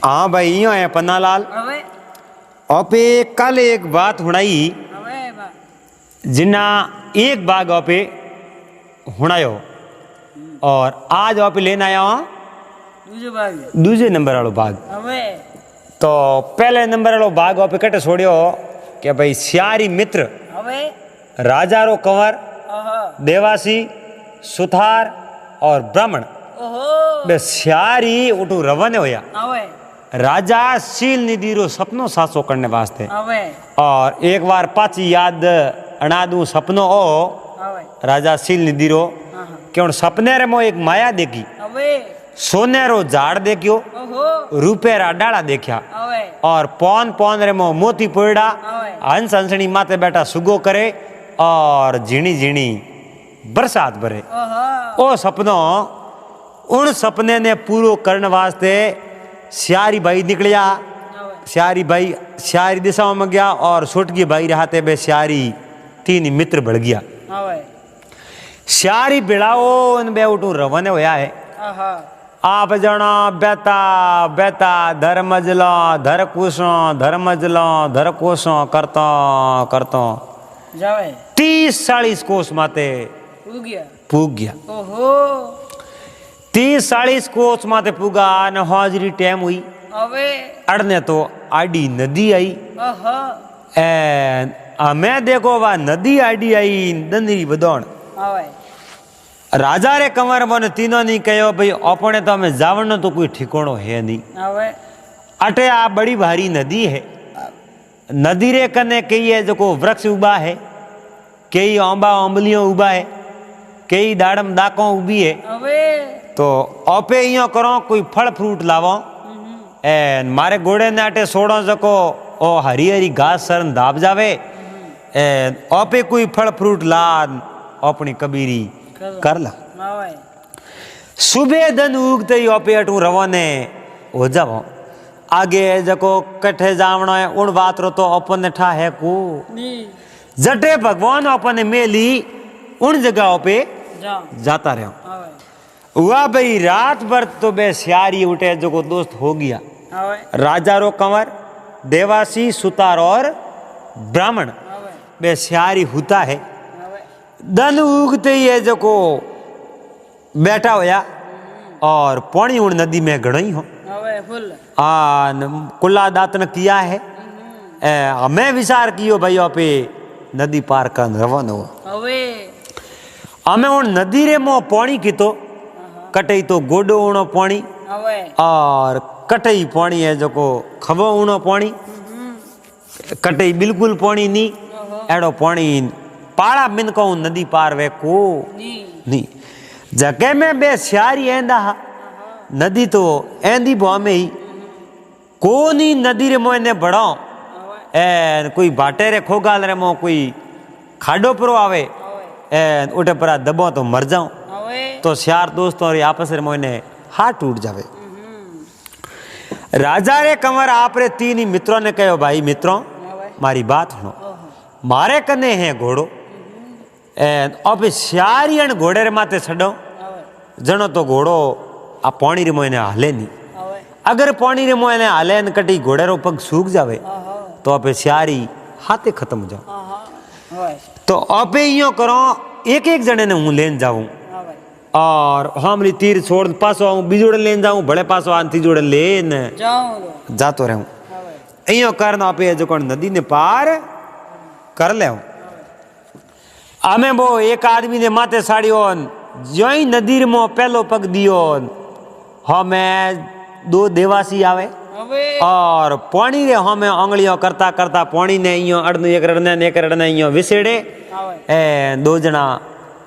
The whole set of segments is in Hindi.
हाँ भाई यो है पन्नालाल। ओपे कल एक बात हुणाई जिन्ना एक बाग ओपे हुणायो और आज ओपे लेना आया दूसरे नंबर वालो बाग। तो पहले नंबर वालो बाग ओपे कटे छोड़ियो कि भाई सियारी मित्र राजा रो कंवर देवासी सुथार और ब्राह्मण बे सियारी उठू रवाने होया राजा शील निधि रो सपनो सासो करने वास्ते। और एक बार पाची याद अनादू सपनो ओ राजा शील निधि रो क्यों सपने रे मो एक माया देखी सोने रो झाड़ देखियो रूपे रा डाला देखा और पौन पौन रे मो मोती पोड़ा हंस हंसनी माते बैठा सुगो करे और झीणी झीणी बरसात भरे। ओ सपनो उन सपने ने पूरो करने वास्ते सियारी भाई निकलिया। सियारी भाई सियारी दिशा में गया और सुटकी भाई रहते बे सियारी तीन मित्र बढ़ गया। सियारी बिड़ाओ उन बे उठू रवाने होया है। आप जना बेता बेता धर्मजलो धर कुशो धर्मजलो धर कोशो करतो करतो 30-40 कोस माते पूग गया। 30-40 कोस माते पुगा न हाजरी टाइम हुई अड़ने तो आडी नदी आई मैं देखो वा नदी आडी आई दंदरी बदौण राजा रे कंवर मन तीनों नहीं कहो भाई अपने तो हमें जावण तो कोई ठिकानो है नहीं। अटे आ बड़ी भारी नदी है। नदी रे कने कई है जो वृक्ष उबा है कई अंबा अंबलियों उबा है कई दाड़म दाको उबी है। तो ओपे यो करो कोई फल फ्रूट लावो एन मारे घोड़े ने आटे सोड़ो जको ओ हरी हरी घास सरन दाब जावे एन ओपे कोई फल फ्रूट ला अपनी कबीरी कर ला। सुबह दिन उगते ही ओपे अटू रवाने हो जाओ आगे जको कठे जावणो है उन बात रो तो अपन ठा है को जटे भगवान अपन मेली उन जगह पे जाता रहो हुआ भाई रात भर तो बे सियारी उठे जो दोस्त हो गया राजा रो कंवर देवासी सुतार और ब्राह्मण बे सियारी होता है। दन उगते ही है जो को बैठा होया और पानी उन नदी में गणई हो कुल्ला दातन किया है हमें विचार कियो भाई पे नदी पार कर रवन हो हमें उन नदी रे मो पानी की तो कटई तो गोडो उनो पानी और कटई पानी है जो को खबो उनो पानी कटई बिल्कुल पानी नी एड़ो पानी पाड़ा मिन को नदी पार वे को नहीं जगह में बे सियारी एंदा नदी तो एंदी बो में ही कोनी नदी रे मोने बड़ो एन कोई बाटे रे खोगाल रे मो कोई खाडो परो आवे एन उठे परा दबो तो मर जाऊं तो सियार दोस्तों रे आपस रे मोने हाथ टूट जावे। राजा रे कंवर आप रे तीन ही मित्रों ने कहो भाई मित्रों मारी बात सुनो मारे कने है घोड़ो एन अब सियारियन घोड़े रे माते छड़ो जनो तो घोड़ो आ पानी रे मोने हाले नहीं अगर पानी रे मोने हाले न कटी घोड़े रो पग सूख जावे तो अब सियारी हाथे खत्म हो जाओ। तो अब यो करो एक एक जने ने हूँ लेन जाऊं और हमली तीर छोड़ पासो आऊं बीजोड़े लेन जाऊं बड़े पासो आंती जोड़े लेन जातो रहूं यो करना पे जो कौन नदी ने पार कर ले हमें वो एक आदमी ने माथे साड़ी ओन जो ही नदी मो पहलो पग दियो हमें दो देवासी आवे और पानी रे हमें अंगलियों करता करता पानी ने यो अड़न एक रड़ने यो विसेड़े ए दो जना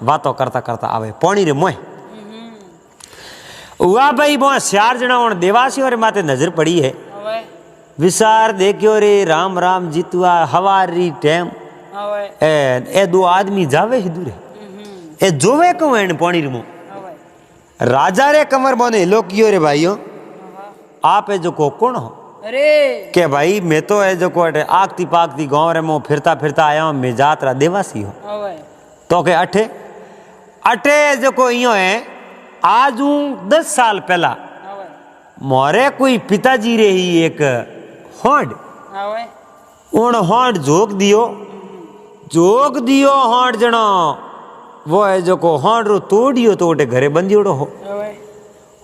बातों करता करता आवे पानी रे मोह हुआ भाई वो चार जना और देवासी और माते नजर पड़ी है विसार देखियो रे राम राम जीतुआ हवारी टाइम ए दो आदमी जावे ही दूर ए जोवे को एन पानी रे मो राजा रे कंवर बोने लोकियो रे भाइयों आप है जो को कौन हो अरे के भाई मैं तो है जो को आगती पागती गांव रे मो फिरता फिरता आया हूं मैं जात रा देवासी हो तो के अठे अठे जो को इयो है आज 10 साल पहला मोरे कोई पिताजी रे ही एक होंड उन होंड जोक दियो होंड जनो वो है जो को होंड रो तोड़ियो तो ओटे घरे बंदियोड़ो हो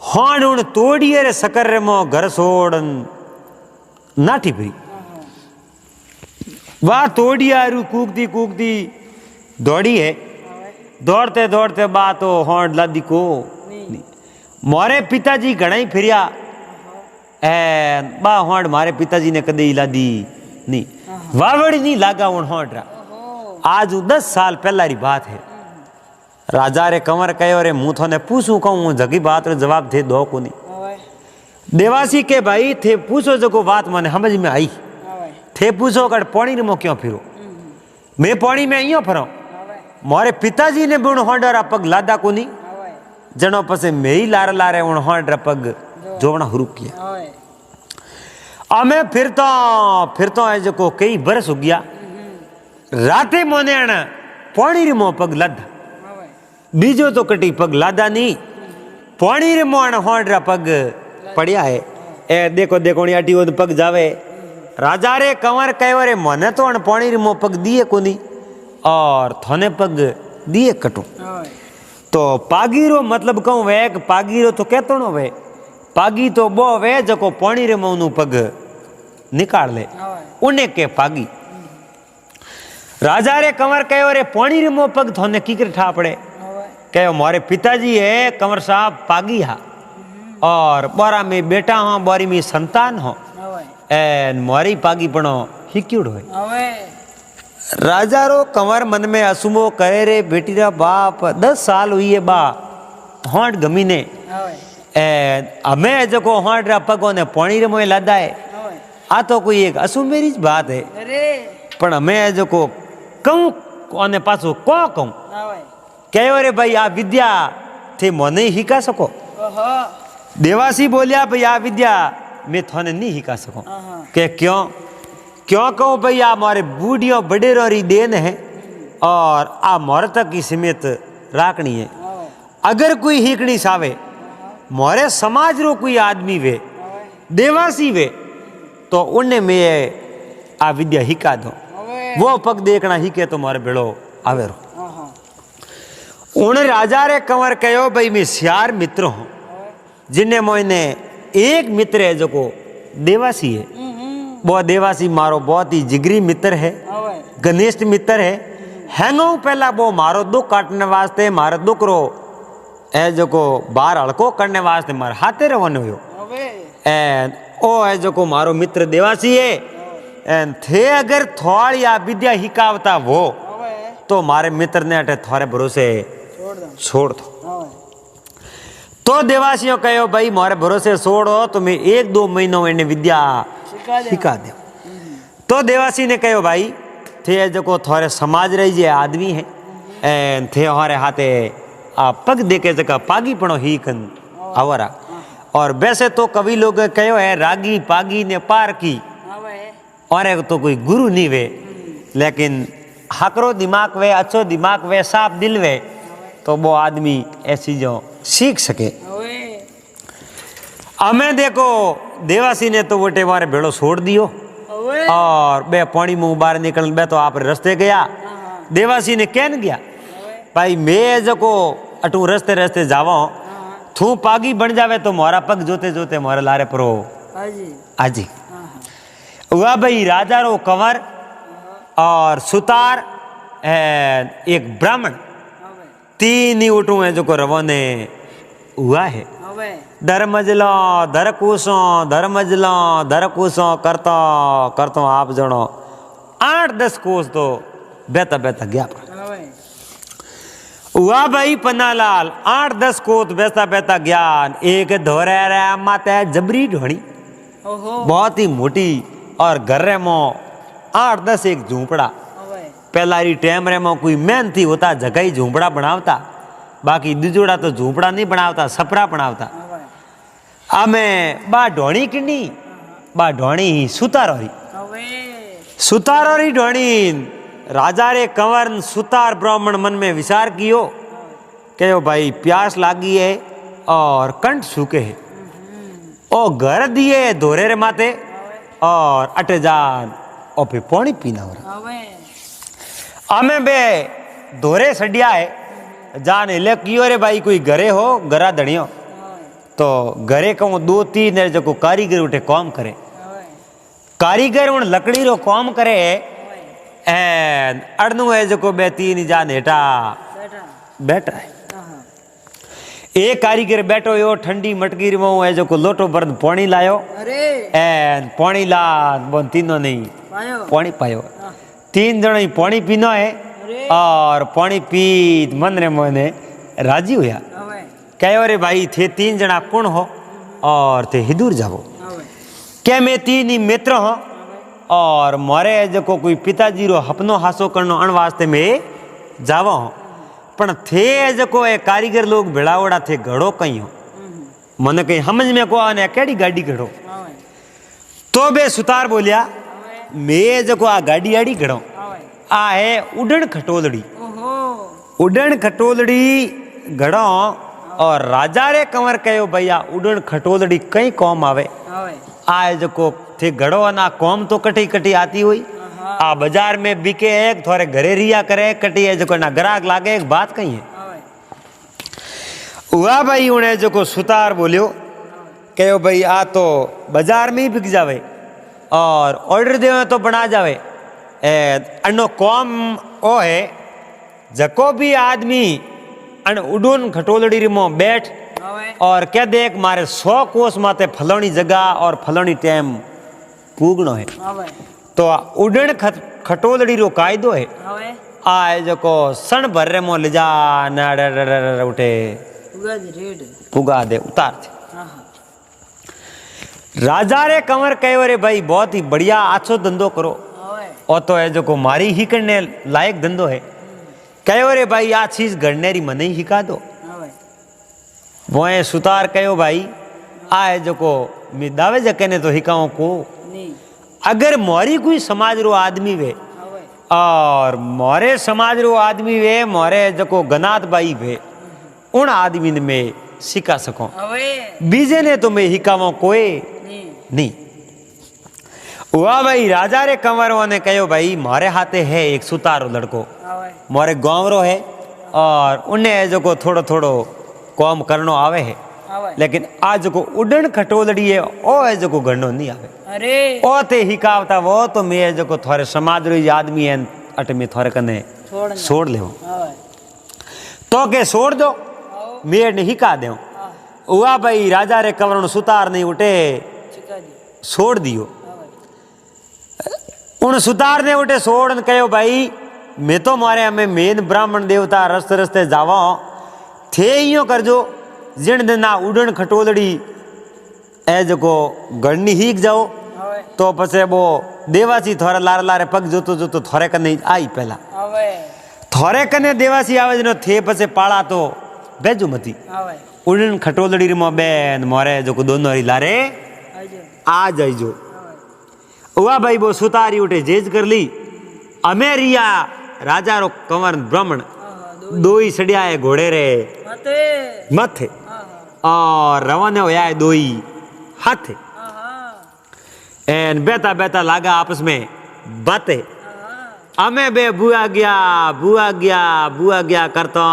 होंड उन तोड़िए रे सकर रे मो घर सोड़न नाठी परी वाह तोड़िया रू कूकती दौड़ी है दौड़ते दौड़ते बा तो होंड लादी को मोरे पिताजी घणा ही फिरिया बा होंड मारे पिताजी ने कदे ही लादी नहीं वावड़ी नहीं लागा उन होंड रा आज 10 साल पहला री बात है राजा रे कंवर कहो रे मुँह थोने पूछू कहूँ जगी बात रे जवाब थे दो को नहीं देवासी के भाई थे पूछो जो बात मने समझ में आई थे पूछो कर पानी रे मो क्यों फिरो मैं पानी में अयो फरो मोरे पिताजी ने बुण होंडरा पग लादा को नहीं जनो पसे मेरी लारे उन होंडरा पग जोवना हुरुप किया अमे फिर तो है जो को कई बरस हो गया राते मोने पानी रे मो पग लादा बीजो तो कटी पग लादा नहीं पानी रे मोण होंडरा पग पड़िया है ए देखो देखो आटी वो पग जावे राजा रे कंवर कहो रे मने तो पानी रे मो पग दिए को नहीं और थोने पग दिए कटू तो पागीरो मतलब कहूँ वे पागीरो तो कहतो नो वे पागी तो बो वे जको पानी रे मो पग निकाल ले उन्हें के पागी राजा रे कंवर कहो रे पानी रे मो पग थोने की कर ठा पड़े कहो मोरे पिताजी है कंवर साहब पागी हा और बोरा में बेटा हो बोरी में संतान हो एन मोरी पागी पणो हिक्यूड़ हो राजा रो कंवर मन में असुमो करे रे बेटी रा बाप 10 साल हुई है बा होंड गमी ने हमें जो होंड रा पगो ने पानी रे मोए लादा है आ तो कोई एक असुमेरी बात है पण हमें जो को कहूँ कोने पासो को कहूँ कहो रे भाई आ विद्या थे मोने हिका सको देवासी बोलिया भाई आ विद्या मैं थोने नहीं हिका सकूं के क्यों कहूँ भाई आ मारे बूढ़ियों बडेरों री देन है और आ मोर तक की सीमित राखनी है अगर कोई हिकनी सावे मोरे समाज रो कोई आदमी वे देवासी वे तो उन्हें मैं आ विद्या हिका दो वो पग देखना हिके तो मारे बेड़ो आवे रो उन राजा रे कंवर कहो भाई मैं सियार मित्र हूँ जिन्हें मोने एक मित्र है जो को देवासी है वो देवासी मारो बहुत ही जिगरी मित्र है घनिष्ठ मित्र है हैंगो पहला वो मारो दुख काटने वास्ते मारो दुख रो ए जो को बार हड़को करने वास्ते मारे हाथे रवाने हो एंड ओ है जो को मारो मित्र देवासी है एंड थे अगर थोड़ या विद्या हिकावता वो तो मारे मित्र ने अटे थोड़े भरोसे छोड़ दो तो देवासियों कहो भाई मारे भरोसे छोड़ो तो मैं 1-2 महीनों में विद्या सिखा दे तो देवासी ने कहो भाई थे जो को थोड़े समाज रही जे आदमी है एन थे हमारे हाथे पग देके जगह पागी पड़ो ही कन आवरा और वैसे तो कवि लोग कहो है रागी पागी ने पार की और एक तो कोई गुरु नहीं वे लेकिन हकरो दिमाग वे अच्छो दिमाग वे साफ दिल वे तो वो आदमी ऐसी जो सीख सके हमें देखो देवासी ने तो वोटे मारे भेड़ो छोड़ दियो और बे पानी मुंह बाहर निकल बे तो आप रस्ते गया देवासी ने कहन गया भाई मैं जो को अटू रस्ते रस्ते जावा थू पागी बन जावे तो मोरा पग जोते जोते मोरे लारे परो आजी हुआ भाई राजा रो कंवर और सुतार एक ब्राह्मण तीन ही उठू है जो को रवाने हुआ है धर्मजलो धरकुसो करता करता आप जनो 8-10 कोस तो बेता बेता गया हुआ भाई पन्नालाल 8-10 कोस बेता बेता ज्ञान एक धोरे रे माते जबरी ढोणी बहुत ही मोटी और घर रे मो 8-10 एक झूंपड़ा पहला री टाइम रे मो कोई मेहनती होता जगह ही झूंपड़ा बनावता बाकी दूजोड़ा तो झूंपड़ा नहीं बनावता सपरा बनावता बा ढोणी किनी बा ढोणी सुतारो री ढोणी राजा रे कंवर सुतार ब्राह्मण मन में विचार कियो कहो भाई प्यास लागी है और कंठ सूखे है ओ घर दिए धोरे रे माते और अटे जान ओ पे पानी पीना हो रहा हमें बे धोरे सडिया है जान ले कियो रे भाई कोई घरे हो गरा धनियो तो घरे कहूँ 2-3 जो कारीगर उठे काम करे कारीगर उन लकड़ी रो काम करे एन अड़नु है जो बे 3 जान हेठा बैठा है एक कारीगर बैठो यो ठंडी मटकी में है जो लोटो बर्द पानी लायो एन पानी ला बोन तीनों नहीं पानी पायो 3 जन ही पानी पीनो है और पानी पी मन रे मोने राजी हुआ कहो रे भाई थे 3 जना कौन हो और थे हिदूर जावो क्या मैं 3 ही मित्र हो और मारे जो कोई पिताजी रो हपनो हासो करनो अण वास्ते में जावा हो पण थे जो ए कारीगर लोग भेड़ावड़ा थे घड़ो कहीं हो मन कहीं समझ में को आने केड़ी गाड़ी घड़ो तो बे सुतार बोलिया मैं जो आ गाड़ी आड़ी घड़ो आ है उड़न खटोलड़ी घड़ो और राजा रे कंवर कहो भैया उड़न खटोलड़ी कई कौम आवे आए जो थे घड़ो ना कौम तो कटी कटी आती हुई आ बाजार में बिके एक थोड़े घरे रिया करे कटी है जो ना ग्राहक लागे एक बात कही है हुआ भाई उन्हें जो सुतार बोलियो कहो भाई आ तो बाजार में ही बिक जावे और ऑर्डर देवे तो बना जावे अनो कौम ओ है जको भी आदमी अन उड़न खटोलड़ी में बैठ और क्या देख मारे 100 कोस माते फलोनी जगह और फलोनी टाइम पूगनो है तो उड़न खटोलड़ी रो कायदो है आए जो सन भर रे मो ले जा उठे पुगा दे उतार थे राजा रे कंवर कहो रे भाई बहुत ही बढ़िया अच्छो धंधो करो और तो है जो मारी ही करने लायक धंधो है कहो रे भाई आ चीज गणनेरी मने ही हिका दो वो सुतार कहो भाई आए जो मैं दावे जके ने तो हिकाओ को अगर मोरी कोई समाज रो आदमी वे और मोरे समाज रो आदमी वे मोरे जो गनात बाई वे उन आदमी ने मैं सिखा सको बीजे ने तो मैं हिकावो कोई नहीं हुआ भाई राजा रे कंवरों ने कहो भाई मारे हाथे है एक सुतारो लड़को मोरे गाँव रो है और उन्हें जो थोड़ो थोड़ो काम करनो आवे है लेकिन आज को उड़न खटोलड़ी है ओ है जो गणनो नहीं आवे अरे ओ ते हिकावता वो तो मैं जो थोड़े समाज रो आदमी है अट में थोड़े कने छोड़ ले तो के छोड़ दो मेड़ ने हिका दे हुआ भाई राजा रे कंवर सुतार नहीं उठे छोड़ दियो उन सुतार ने उठे छोड़ कहो भाई मैं तो मारे हमें मेन ब्राह्मण देवता रस्ते रस्ते जावा थे यो करजो जिन दिन ना उड़न खटोलड़ी ए जो गणनी हीक जाओ तो पसे वो देवासी थोड़ा लारे लारे पग जोतो जोतो थोड़े कने आई पहला थोड़े कने देवासी आवे जनो थे पसे पाड़ा तो बेजू मती उड़न खटोलड़ी रे मो बेन मोरे जो दोनों री लारे आ जाइजो हुआ भाई वो सुतारी उठे जेज कर ली अमेरिया राजा रो कंवर ब्राह्मण 2 ही सड़िया है घोड़े रे मथे और रवाने होया है 2 ही हाथे एन बेता बेता लागा आपस में बातें हमें बे बुआ गया करता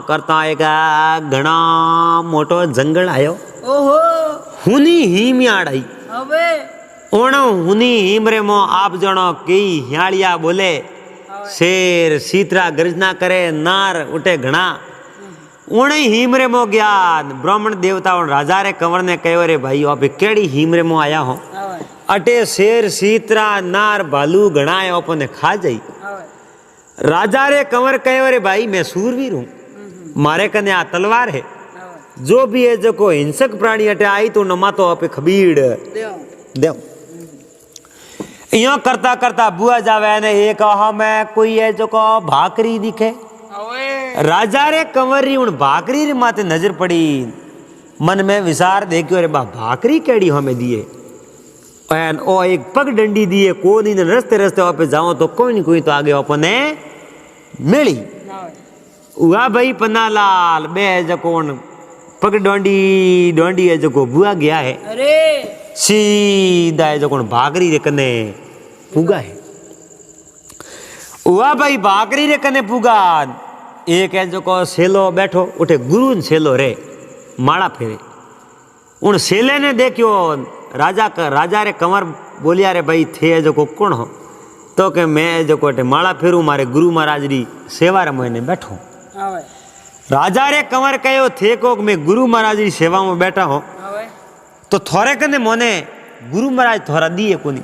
करता एक घना मोटो जंगल आयो हुनी हीम आई ओणो हुनी हिमरे मो आप जणो कई हियालिया बोले शेर सीतरा गर्जना करे नार उठे घना उणे हिमरे मो ज्ञान ब्राह्मण देवता और राजा रे कंवर ने कहो रे भाई आप केड़ी हिमरे मो आया हो अटे शेर सीतरा नार भालू घना है अपने खा जाई राजा रे कंवर कहो रे भाई मैं सूरवीर हूँ मारे कने आ तलवार है जो भी है जो को हिंसक प्राणी अटे आई तो नमा तो आप खबीड़ दे यो करता करता बुआ जावे ने एक मैं कोई है जो को भाकरी दिखे राजा रे कंवरी उन भाकरी रे माते नजर पड़ी मन में विचार देखियो रे बा भाकरी केड़ी हमें दिए एन ओ एक पग डंडी दिए को नहीं रस्ते रस्ते पे जाओ तो कोई नहीं कोई तो आगे अपने मिली हुआ भाई पन्ना लाल बे जकोन पग डोंडी डोंडी है जो बुआ गया है अरे सीधा है जो भागरी रे कने पुगा है हुआ भाई भागरी रे कने पुगा एक है जो सेलो बैठो उठे गुरु न सेलो रे माड़ा फेरे उन सेले ने देखियो राजा रे कंवर बोलिया रे भाई थे जो कौन हो तो के मैं जो माड़ा फेरू मारे गुरु महाराज री सेवा रे मोने बैठो राजा रे कंवर कहो थे को मैं गुरु महाराज की सेवा में बैठा हो तो थोड़े कने मोने गुरु महाराज थोड़ा दिए कोनी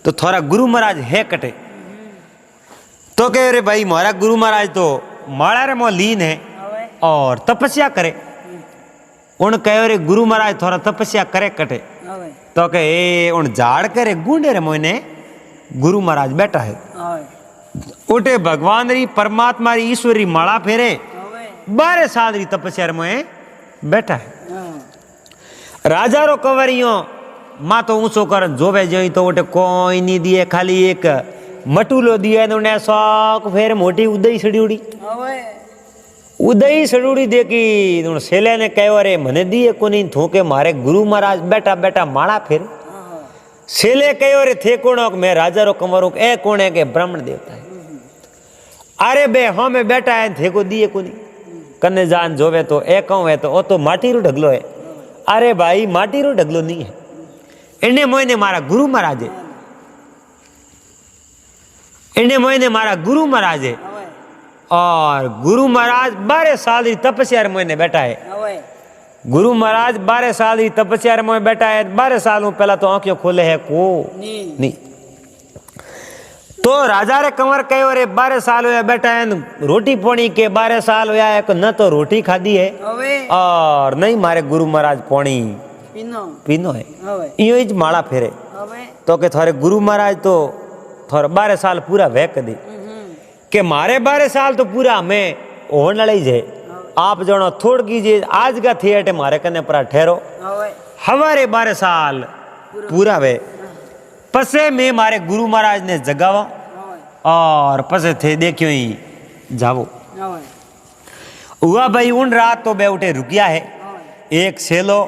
तो थोड़ा गुरु महाराज है कटे तो कहे रे भाई मारा गुरु महाराज तो माड़ा रे मो लीन है और तपस्या करे उन कहो रे गुरु महाराज थोड़ा तपस्या करे कटे तो कहे उन झाड़ करे गुंडे रे मोने गुरु महाराज बैठा है उठे भगवान री परमात्मा री ईश्वरी माड़ा फेरे 12 साल री तपस्या में बैठा है राजा रो कंवरियो माँ तो ऊंचो कर जोवे जोई तो उठे कोई नहीं दिए खाली एक मटूलो दिए उन्हें शौक फेर मोटी उदई सड़ीउड़ी उदई सड़ूड़ी देखी सेले ने कहो रे मने दिए को नहीं थोके मारे गुरु महाराज बैठा बैठा माड़ा फिर सेले कहो रे थे कौन मैं राजा रो कंवरो ए कौन है के ब्राह्मण देवता है अरे बे हाँ मैं बैठा है थे को दिए को नहीं कन्ने जान जोवे तो ए कहूँ है तो ओ तो माटी रो ढगलो है अरे भाई माटी रो ढगलो नहीं है इन्हें मोने मारा गुरु महाराज है इन्हें मोने मारा गुरु महाराज है और गुरु महाराज 12 साल की तपस्या में बैठा है गुरु महाराज 12 साल की तपस्या में बैठा है 12 साल पहला तो आंखें खोले है को नहीं तो राजा रे कंवर कहो रे 12 साल होया बैठा है रोटी पोणी के 12 साल होया है न तो रोटी खादी है और नहीं मारे गुरु महाराज पोणी पीनो है इयो ही माड़ा फेरे तो के थारे गुरु महाराज तो थारे 12 साल पूरा वह दी के मारे 12 साल तो पूरा मैं होने लई जे आप जनो थोड़ कीजिए आज का थिएटर मारे कने पर ठहरो हमारे 12 साल पूरा वे पसे में मारे गुरु महाराज ने जगावा और पसे थे देखियो ही जावो हुआ भाई उन रात तो बे उठे रुकिया है एक सेलो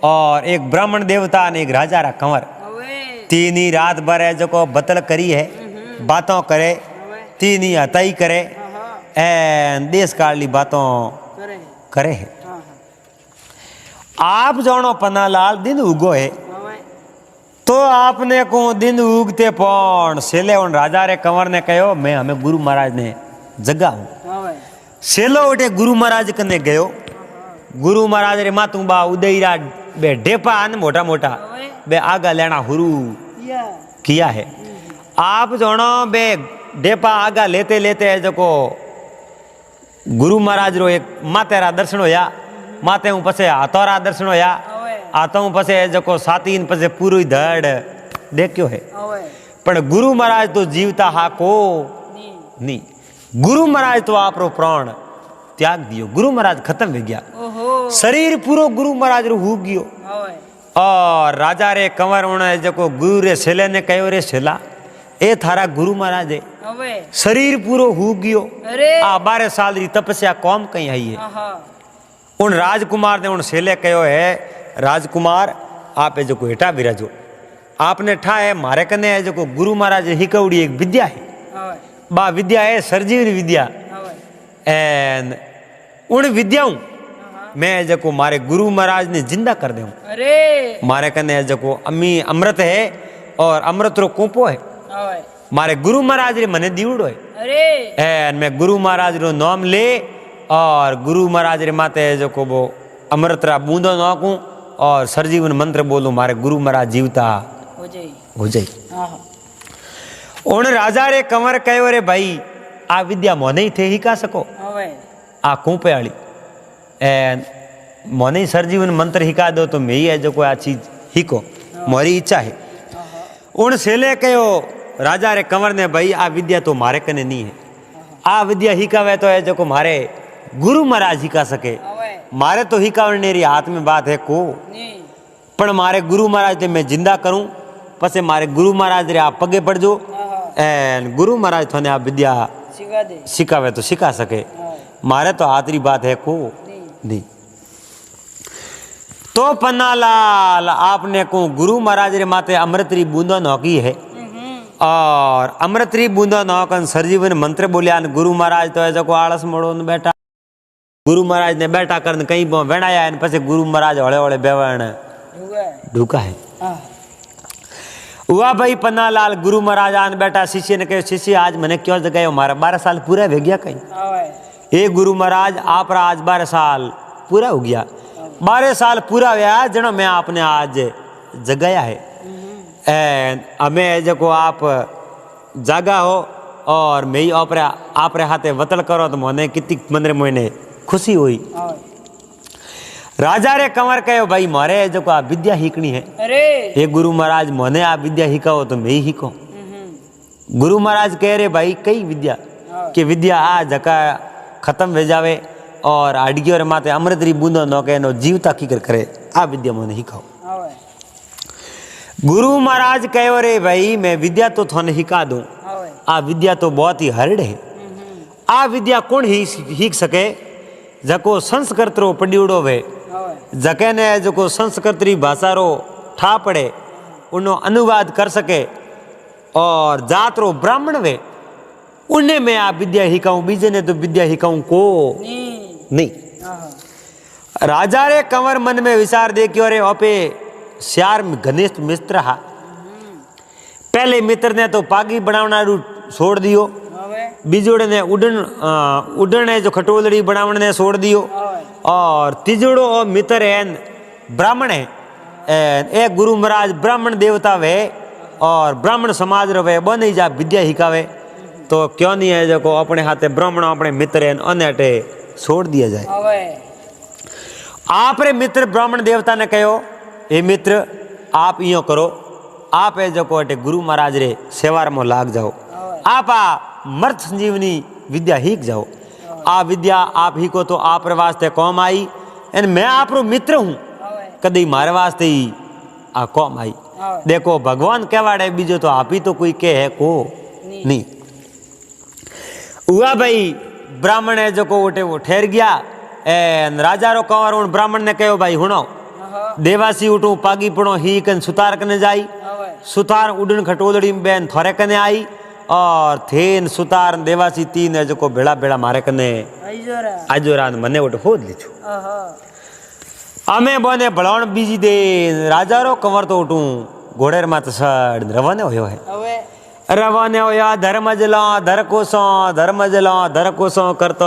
और एक ब्राह्मण देवता ने एक राजा रा कंवर तीन ही रात भर है जो को बतल करी है बातों करे तीन ही हताई करे एन देश काल ली बातों करे है आप जानो पन्नालाल दिन उगो है तो आपने को दिन उगते पौन सेले उन राजा रे कंवर ने कहो मैं हमें गुरु महाराज ने जगा हूं सेलो उठे गुरु महाराज कने गयो गुरु महाराज रे मातू बा उदयरा बे ढेपा न मोटा मोटा बे आगा लेना हुरू किया है आप जानो बे ढेपा आगा लेते लेते जो को गुरु महाराज रो एक मातेरा दर्शन होया माते हूँ पसे हाथोरा दर्शन होया आता हूँ पसे जो सातीन पसे पूरी धड़ देखियो है पर गुरु महाराज तो जीवता हा को नहीं गुरु महाराज तो आप रो प्राण त्याग दियो गुरु महाराज खत्म हो गया शरीर पूरो गुरु महाराज रो हो गयो और राजा रे कंवर उन्हें जो गुरु रे सेले ने कहो रे सेला ए थारा गुरु महाराज है शरीर पूरो हो गयो आ 12 साल की तपस्या कौम कहीं आई है उन राजकुमार ने उन सेले कहो है राजकुमार आप जो हेठा बिराजो आपने ठा है मारे कने है जो गुरु महाराज हिकौड़ी एक विद्या है बा विद्या है सरजीवनी विद्या एन उन विद्याओं मैं जो मारे गुरु महाराज ने जिंदा कर दूं मारे कने जो अम्मी अमृत है और अमृत रो कोपो है मारे गुरु महाराज रे मने दीवड़ो है एन मैं गुरु महाराज रो नाम ले और गुरु महाराज रे माते जो को वो अमृत रा बूंदो नाकू और सरजीवन मंत्र बोलूं मारे गुरु महाराज जीवता हो जाई उन राजा रे कंवर कहो रे भाई आ विद्या मोने ही थे ही का सको आ कूपे वाली एन मोने सरजीवन मंत्र हिका दो तो मैं ही है जो कोई आ चीज हिको मोरी इच्छा है उन सेले कहो राजा रे कंवर ने भाई आ विद्या तो मारे कने नहीं है आ विद्या हिकावे तो है जो मारे गुरु महाराज हिका सके मारे तो हिकावने री हाथ में बात है को पण मारे गुरु महाराज ते मैं जिंदा करूं पसे मारे गुरु महाराज रे आप पगे पड़जो एन गुरु महाराज थोने आप विद्या सिखावे तो सिखा सके मारे तो हाथ री बात है को नहीं तो पन्नालाल आपने को गुरु महाराज रे माते अमृतरी बूंदा नौकी है और अमृतरी बूंदा नौकन सरजीवन मंत्र बोलिया गुरु महाराज तो ऐसा को आलस मोड़ो न बैठा गुरु महाराज ने बैठा कर कहीं वेणाया पछे गुरु महाराज हौले हौले बेवण ढूका है हुआ भाई पन्नालाल गुरु महाराज आन बैठा शिष्य ने कहो शिष्य आज मैंने क्यों जगायो मारा 12 साल पूरा हो गया कहीं ए गुरु महाराज आप आज 12 साल पूरा हो गया 12 साल पूरा हुआ जनो मैं आपने आज जगाया है हमें जो आप जागा हो और मैं ही आप हाथे वतल करो तो मैंने कितनी मंदिर महीने खुशी हुई राजा रे कंवर कहो भाई मारे जो आ विद्या हिकनी है अरे ये गुरु महाराज मने आ विद्या हिकाओ तो मैं ही हिको गुरु महाराज कह रहे भाई कई विद्या कि विद्या आ जका खत्म हो जावे और अड़गियों रे माते अमृतरी बूंदो नौके नो जीवता की करे आ विद्या मने हिकाओ गुरु महाराज कहो रे भाई मैं विद्या तो थोने हिका दूं आ विद्या तो बहुत ही हरड़ है आ विद्या कौन हिक सके जको संस्कृत रो पढ़ियोड़ो वे जके ने जो संस्कृत भाषा रो ठा पड़े उनो अनुवाद कर सके और जात रो ब्राह्मण वे उन्हें मैं आ विद्या हिकाऊं बीजे ने तो विद्या हिकाऊं को नहीं राजा रे कंवर मन में विचार दे कि अरे ओपे श्यार घनिष्ठ मित्र हा पहले मित्र ने तो पागी बनावना छोड़ दियो बीजोड़े ने उड़ने जो खटोलड़ी बनावने ने छोड़ दियो और तीजोड़ो और मित्र है ब्राह्मण है एक गुरु महाराज ब्राह्मण देवता वे और ब्राह्मण समाज रो वे बने जा विद्या हिकावे तो क्यों नहीं है जो अपने हाथे ब्राह्मण अपने मित्र है अने छोड़ दिया जाए आप रे मित्र ब्राह्मण देवता ने कहो ये मित्र आप यो करो आप है जो गुरु महाराज रे सेवार में लाग जाओ आप आ मर्थ संजीवनी विद्या हिक जाओ आ विद्या आप ही को तो आप वास्ते कौम आई एन मैं आप रो मित्र हूँ कदी मारे वास्ते ही आ कौम आई देखो भगवान कहवाड़े बीजो तो आप ही तो कोई के है को नहीं हुआ भाई ब्राह्मण है जो को उठे वो ठहर गया एन राजा रो कंवर उन ब्राह्मण ने कहो भाई हुनो देवासी उठू पागी पड़ो ही कन सुतार कने जाई सुतार उड़न खटोलड़ी बेन थोरे कने आई और थेन सुतार देवासी तीन है जो भेड़ा भेड़ा मारे कने आजोरा मने उठ होद लीछू अमे बोने भड़ौण बीजी दे राजा रो कंवर तो उठू घोड़े मात सड़ रवाने होयो है रवाने होया धर कोसो करतो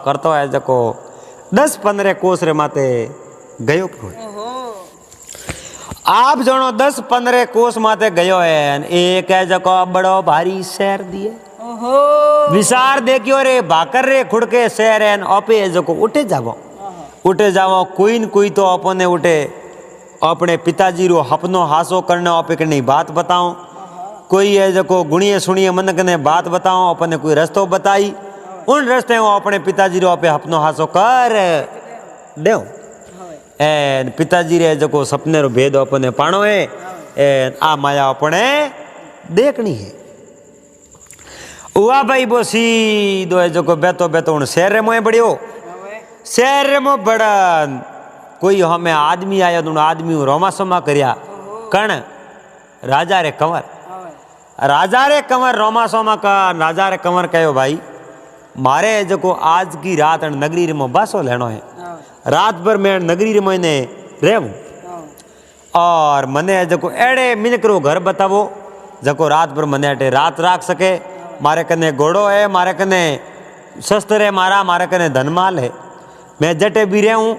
करतो है जको 10-15 कोस रे माते गयो आप जनो 10-15 कोस माते गयो है एक है जको बड़ो भारी शहर दिए विचार देखियो रे भाकर रे खुड़के शहर है ओपे जको उठे जावो कोई न कोई तो अपने उठे अपने पिताजी रो अपनो हासो करने ओपे कने बात बताओ कोई है जको गुणिये सुनिए मन कने बात बताओ अपने कोई रस्तो बताई उन रस्ते वो अपने पिताजी रो पे अपनो हासो कर देओ एन पिताजी रे जो सपने रो भेद अपने पाणो है एन आ माया अपने देखनी है हुआ भाई वो सीधो है जो बेतो बेतो उन शहर में बढ़ियो शहर में बड़न कोई हमें आदमी आया तो आदमी रोमा सोमा करिया कण राजा रे कंवर रोमा सोमा का राजा रे कंवर कहो भाई मारे जो आज की रात नगरी में बासो लेनो है रात भर मैं नगरी में रहूं और मने जो एड़े मिनकरो घर बतावो जको रात भर मने अटे रात राख सके मारे कने घोड़ो है मारे कने शस्त्र है मारे कने धनमाल है मैं जटे भी रहूं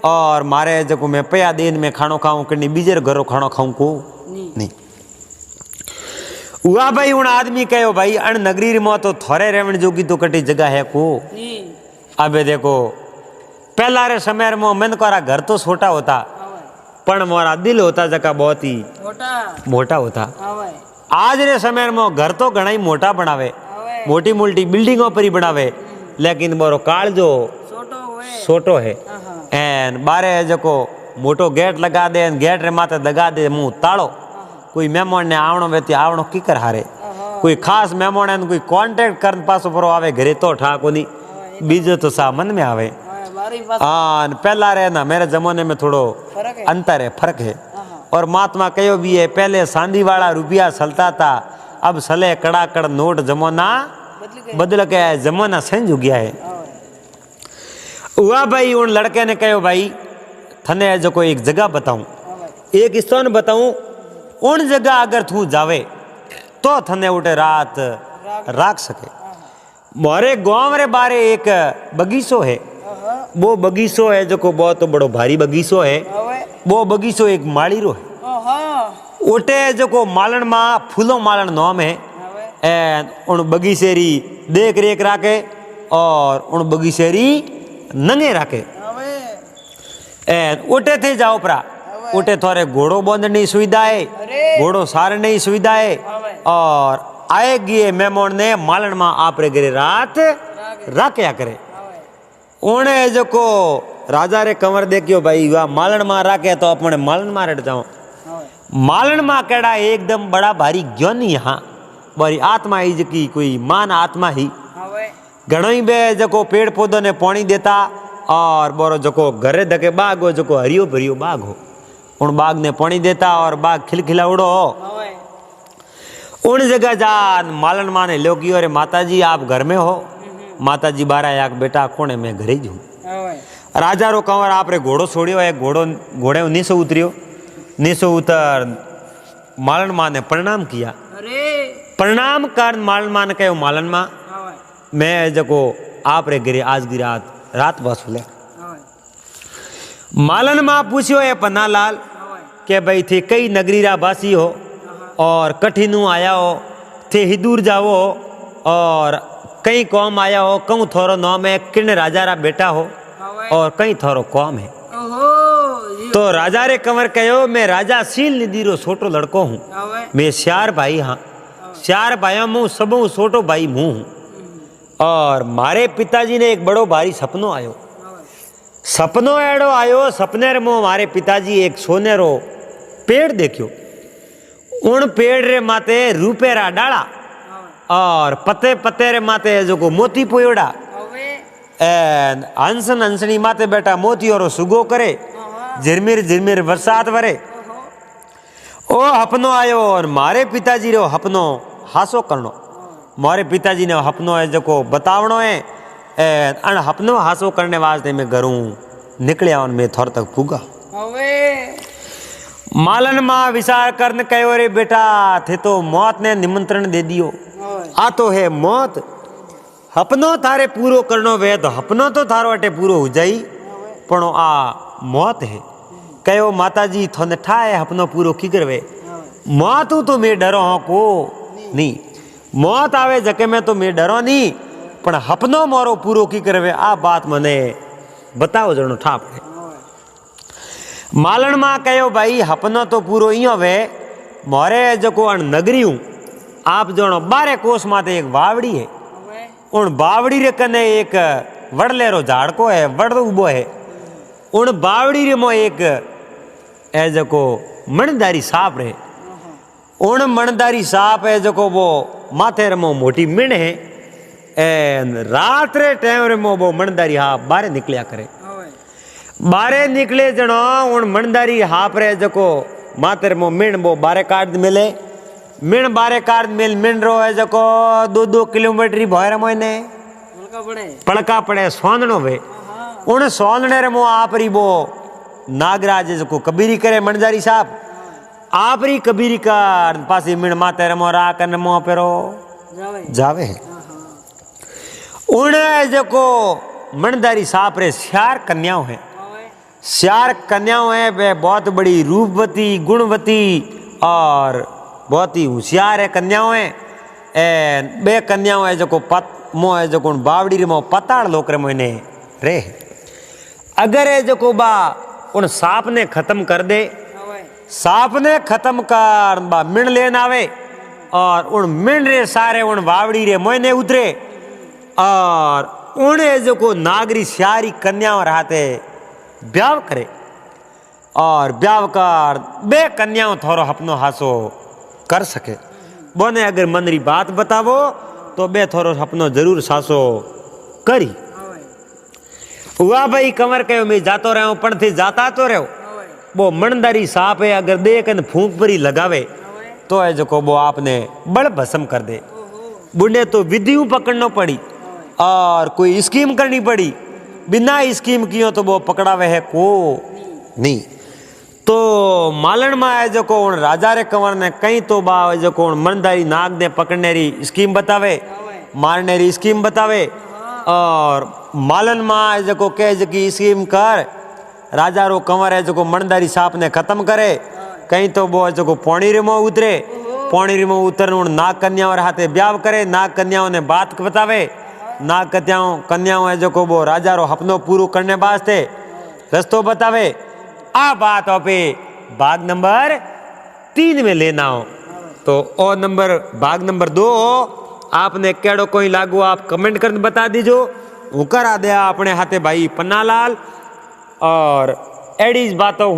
और मारे जो मैं पया दिन में खानो खाऊं कहीं बीजे घरों खानो खाऊं को नहीं हुआ भाई उन आदमी कहो भाई अण नगरी में तो थोड़े रहने जोगी तो कटी जगह है को अबे देखो पहला रे समय में मन को घर तो छोटा होता पण मोरा दिल होता जका बहुत ही मोटा होता आज रे समय में घर तो घना ही मोटा बनावे मोटी मोटी बिल्डिंगों पर ही बनावे लेकिन मोरो काल जो छोटो है एन बारे जको मोटो गेट लगा दे गेट रे माथे लगा दे मुंह ताड़ो कोई मेहमान ने आवणो व्यक्ति आवणो की कर हारे कोई खास मेहमान ने कोई कांटेक्ट करन पासो परो आवे घरे तो ठा कोनी बीजो तो सा मन में आवे हाँ पहला रे ना मेरे जमाने में थोड़ो अंतर है, फर्क है। और महात्मा कहो भी है, पहले सांदी वाला रुपया चलता था, अब सले कड़ाकड़ नोट जमाना बदल गया है, जमाना चेंज हो गया है। हुआ भाई उन लड़के ने कहो भाई थने जो को एक जगह बताऊं, एक स्थान बताऊं, उन जगह अगर तू जावे तो थने उठे रात राख सके। मोरे गांव रे बारे एक बगीचो है, वो बगीचो है जो को बहुत बड़ो भारी बगीचो है, वो बगीचो एक माली रो है। उठे जो को मालन मा फूलो मालन नाम है, एन उन बगीचेरी देख रेख राखे और उन बगीचेरी नंगे राखे। एन उठे थे जाओ परा, उठे थोड़े घोड़ो बांधने सुविधा है, घोड़ो सारने सुविधा है, और आएगी मेहमान ने मालन मा आप रे गिरे रात राख्या करे। उन्हें जो को राजा रे कंवर देखियो भाई वाह मालन मा राखे तो अपने मालन मा रट जाओ। मालन मा केड़ा एकदम बड़ा भारी ज्ञानी, यहाँ बड़ी आत्मा ही की कोई मान आत्मा ही घणोई बे जो पेड़ पौधों ने पानी देता, और बोरो जो घरे धके बाग हो जो हरियो भरियो बाग हो, उन बाग ने पानी देता और बाग खिलखिला उड़ो हो। उन जगह जान मालन माँ ने लो की, अरे माता जी आप घर में हो? माता जी बारा याक बेटा कोने में घरे ही हूँ। राजा रो कंवर आप रे घोड़ो छोड़ियो है, घोड़े नीचे उतरियो, नीचे उतर मालन माँ ने प्रणाम किया। प्रणाम कर मालन माँ ने कहो मालन माँ मैं जको आप रे गिरे आज की रात बस ले। मालन माँ पूछियो है पन्ना लाल के भाई थे कई नगरी रा बासी हो और कठिनू आया हो, थे ही दूर जाओ और कई कौम आया हो, कहूँ थोरो नाम है किन राजा रा बेटा हो और कई थोरो कौम है। तो राजा रे कंवर कहो मैं राजा सील निधि रो छोटो लड़को हूँ, मैं श्यार भाई, हाँ श्यार भाइयों में सबों छोटो भाई मुँह हूँ। और मारे पिताजी ने एक बड़ो भारी सपनो आयो, सपनो एड़ो आयो, सपने रे मुँह मारे पिताजी एक सोने रो पेड़ देखियो, उन पेड़ रे माते रूपेरा डाला और पते पते रे माते जो को मोती पोयोड़ा, हंसन हंसनी माते बेटा मोती और सुगो करे, झिरमिर झिरमिर बरसात वरे। ओ हपनो आयो और मारे पिताजी रो हपनो हासो करनो, मारे पिताजी ने हपनो है जो को बतावनो है, अन हपनो हासो करने वास्ते मैं घरों निकलिया और मैं थोर तक पुगा। मालन माँ विचार करने कहो रे बेटा थे तो मौत ने निमंत्रण दे दियो, आ तो है मौत, हपनो थारे पूरो करनो वे तो हपनो तो थारो अटे पूरो हो जाई, पण आ मौत है। कहो माता जी थोने ठाए हपनो पूरो की करवे, मौत तो मैं डरो हो को नहीं, मौत आवे जके में तो मैं डरो नहीं, पण हपनो मोरो पूरो की करवे आ बात मने बताओ जनो ठा पड़े। मालन माँ कहो भाई हपनो तो पूरो इं वे, मोरे जो को नगरी हूँ आप जो 12 कोस माते एक बावड़ी है, उन बावड़ी रे कने एक वड़ले रो झाड़ को है, वड़ उबो है, उन बावड़ी रे मो एक ए जो को मणदारी सांप रहे, उन मणदारी सांप है जो को वो माथे रे मो मोटी मिण है, एन रात रे टाइम रे मो वो मणदारी हाँ बारे निकलिया करे, बारे निकले जनो उन मणदारी हाफ रे जो को माथे रे मो मिण वो बारे काट मिले, मिण बारे काट मिल मिण रो है जो को 2-2 किलोमीटर भोर मोने पड़का पड़े सोंदनो वे, उन सोंदने रे मो आपरी वो नागराज जो को कबीरी करे मणदारी साहब आपरी कबीरी का पासी मिण माते रे मो रा कन मो पेरो जावे है। उन जो को मणदारी साहब रे श्यार कन्याओं है, श्यार कन्याओं है वे बहुत बड़ी रूपवती गुणवती और बहुत ही होशियार है कन्याओं है। बे कन्याओं है जो को पत मो है जो को बावड़ी रे मो पताड़ लोकरे मोने रे, अगर है जो को बा उन सांप ने खत्म कर दे, सांप ने खत्म कर बा मिण लेन आवे और उन मिण रे सारे उन बावड़ी रे मोने उतरे और उन्हें जो को नागरी श्यारी कन्याओं रहते ब्याह करे और ब्याह कर बे कन्याओं थोरो अपनो हासो कर सके। बोने अगर मनरी बात बतावो तो बे थोरो अपनो जरूर सासो करी। हुआ भाई कंवर कहो मैं जातो रहो पण थे जाता तो रहो वो मणदारी सांप है अगर देख न फूंक पर ही लगावे तो है जो को वो आपने बड़ भस्म कर दे। बुढ़े तो विधियों पकड़ना पड़ी और कोई स्कीम करनी पड़ी, बिना स्कीम कियो तो वो पकड़ावे है को नहीं। तो मालन में है जो को राजा रे कंवर ने कहीं तो बा जो को मणदारी नाग ने पकड़ने री स्कीम बतावे, मारने री स्कीम बतावे। और मालन में जो को कहे की स्कीम कर राजा रो कंवर है जो को मणदारी सांप ने खत्म करे। कहीं तो वो जो को पौनी रे में उतरे, पौनी रे में उतर नाग कन्याओं हाथे ब्याह करे, नाग कन्याओं ने बात बतावे, नाग कन्याओं है जो को वो राजा रो हपनो पूरो करने वास्ते रस्तो बतावे। आ बात पे भाग नंबर 3 में लेना हो तो ओ नंबर भाग नंबर 2 आपने केड़ो कोई लागू आप कमेंट कर बता दीजो। वो करा दे अपने हाथे भाई पन्नालाल और एडीज बातों